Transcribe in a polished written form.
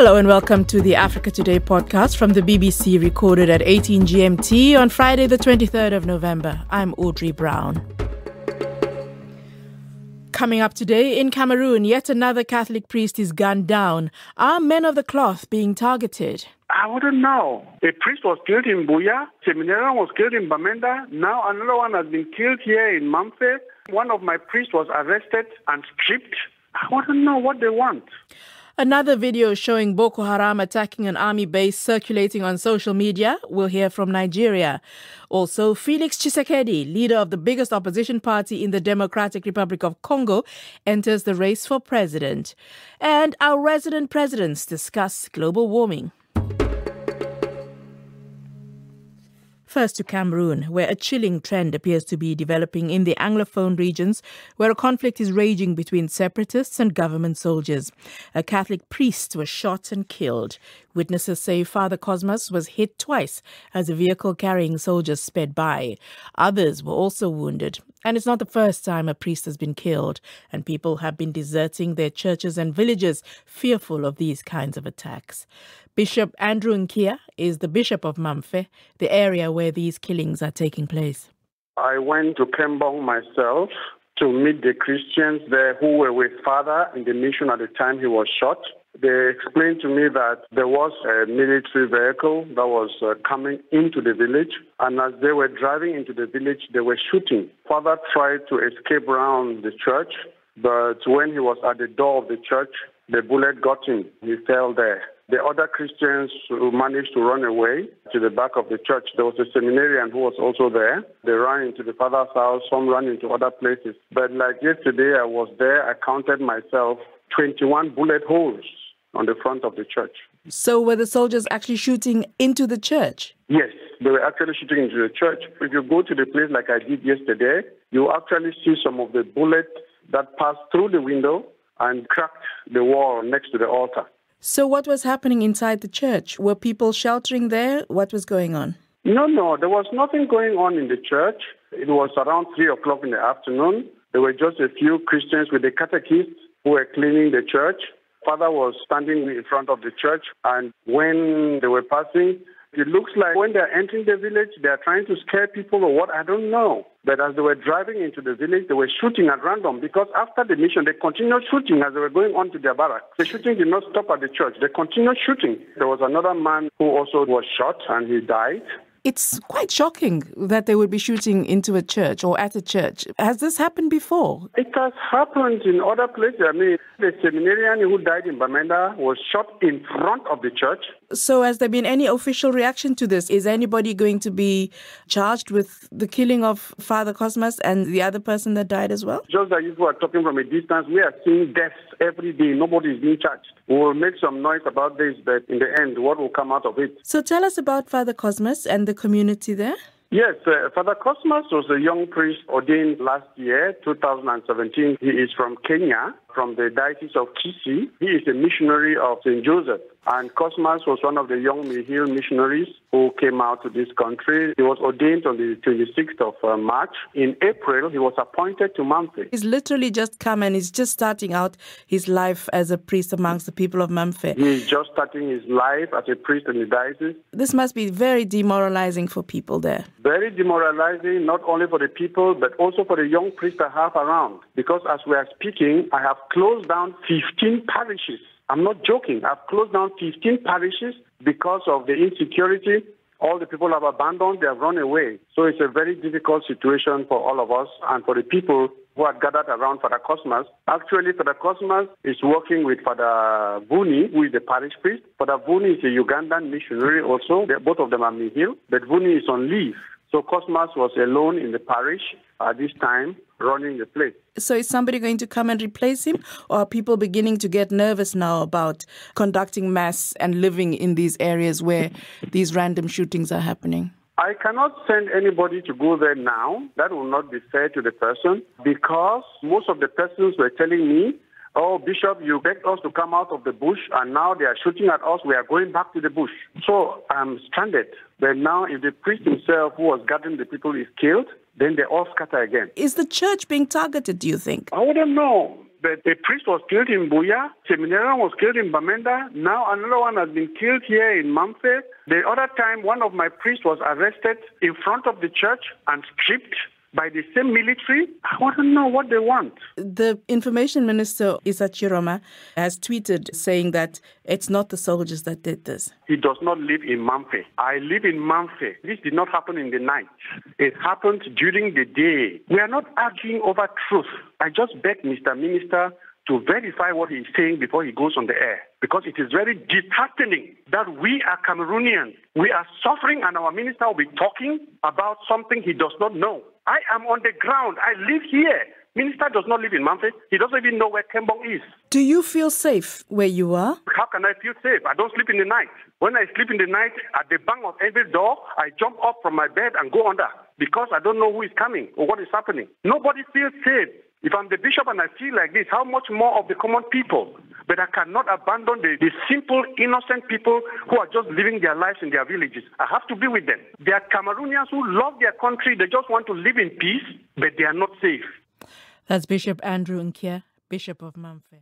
Hello and welcome to the Africa Today podcast from the BBC, recorded at 18 GMT on Friday the 23rd of November. I'm Audrey Brown. Coming up today, in Cameroon, yet another Catholic priest is gunned down. Are men of the cloth being targeted? I wouldn't know. A priest was killed in Biya, seminarian was killed in Bamenda, now another one has been killed here in Mamfe. One of my priests was arrested and stripped. I wouldn't know what they want. Another video showing Boko Haram attacking an army base circulating on social media. We'll hear from Nigeria. Also, Felix Tshisekedi, leader of the biggest opposition party in the Democratic Republic of Congo, enters the race for president. And our resident presidents discuss global warming. First to Cameroon, where a chilling trend appears to be developing in the anglophone regions, where a conflict is raging between separatists and government soldiers. A Catholic priest was shot and killed. Witnesses say Father Cosmas was hit twice as a vehicle carrying soldiers sped by. Others were also wounded. And it's not the first time a priest has been killed, and people have been deserting their churches and villages, fearful of these kinds of attacks. Bishop Andrew Nkea is the Bishop of Mamfe, the area where these killings are taking place. I went to Kembong myself to meet the Christians there who were with Father in the mission at the time he was shot. They explained to me that there was a military vehicle that was coming into the village, and as they were driving into the village, they were shooting. Father tried to escape around the church, but when he was at the door of the church, the bullet got him. He fell there. The other Christians who managed to run away to the back of the church, there was a seminarian who was also there. They ran into the father's house, some ran into other places. But like yesterday, I was there, I counted myself 21 bullet holes on the front of the church. So were the soldiers actually shooting into the church? Yes, they were actually shooting into the church. If you go to the place like I did yesterday, you actually see some of the bullets that passed through the window and cracked the wall next to the altar. So what was happening inside the church? Were people sheltering there? What was going on? No, there was nothing going on in the church. It was around 3 o'clock in the afternoon. There were just a few Christians with the catechists who were cleaning the church. Father was standing in front of the church, and when they were passing, it looks like when they're entering the village, they're trying to scare people or what, I don't know. But as they were driving into the village, they were shooting at random because after the mission, they continued shooting as they were going on to their barracks. The shooting did not stop at the church. They continued shooting. There was another man who also was shot and he died. It's quite shocking that they would be shooting into a church or at a church. Has this happened before? It has happened in other places. I mean, the seminarian who died in Bamenda was shot in front of the church. So has there been any official reaction to this? Is anybody going to be charged with the killing of Father Cosmas and the other person that died as well? Just like you are talking from a distance, we are seeing deaths every day. Nobody is being charged. We will make some noise about this, but in the end, what will come out of it? So tell us about Father Cosmas and the community there. Yes, Father Cosmas was a young priest ordained last year, 2017. He is from Kenya, from the Diocese of Kisii. He is a missionary of St. Joseph. And Cosmas was one of the young Mihil missionaries who came out to this country. He was ordained on the 26th of March. In April, he was appointed to Mamfe. He's literally just come and he's just starting out his life as a priest amongst the people of Mamfe. He's just starting his life as a priest in the diocese. This must be very demoralizing for people there. Very demoralizing, not only for the people, but also for the young priests I have around. Because as we are speaking, I have closed down 15 parishes. I'm not joking. I've closed down 15 parishes because of the insecurity. All the people have abandoned, they have run away. So it's a very difficult situation for all of us and for the people who had gathered around Father Cosmas. Actually, Father Cosmas is working with Father Vuni, who is the parish priest. Father Vuni is a Ugandan missionary also. Both of them are Mihil, but Vuni is on leave. So Cosmas was alone in the parish at this time, running the place. So is somebody going to come and replace him? Or are people beginning to get nervous now about conducting mass and living in these areas where these random shootings are happening? I cannot send anybody to go there now. That will not be fair to the person because most of the persons were telling me, oh, Bishop, you begged us to come out of the bush and now they are shooting at us. We are going back to the bush. So I'm stranded. But now if the priest himself who was guarding the people is killed, then they all scatter again. Is the church being targeted, do you think? I wouldn't know. But a priest was killed in Biya, seminarian was killed in Bamenda, now another one has been killed here in Mamfe. The other time, one of my priests was arrested in front of the church and stripped by the same military. I want to know what they want. The Information Minister, Issa Chiroma, has tweeted saying that it's not the soldiers that did this. He does not live in Mamfe. I live in Mamfe. This did not happen in the night. It happened during the day. We are not arguing over truth. I just beg Mr. Minister to verify what he's saying before he goes on the air. Because it is very disheartening that we are Cameroonians. We are suffering and our minister will be talking about something he does not know. I am on the ground. I live here. Minister does not live in Mamfe. He doesn't even know where Kembong is. Do you feel safe where you are? How can I feel safe? I don't sleep in the night. When I sleep in the night, at the bang of every door, I jump up from my bed and go under because I don't know who is coming or what is happening. Nobody feels safe. If I'm the bishop and I feel like this, how much more of the common people? But I cannot abandon the simple, innocent people who are just living their lives in their villages. I have to be with them. They are Cameroonians who love their country. They just want to live in peace, but they are not safe. That's Bishop Andrew Nkea, Bishop of Mamfe.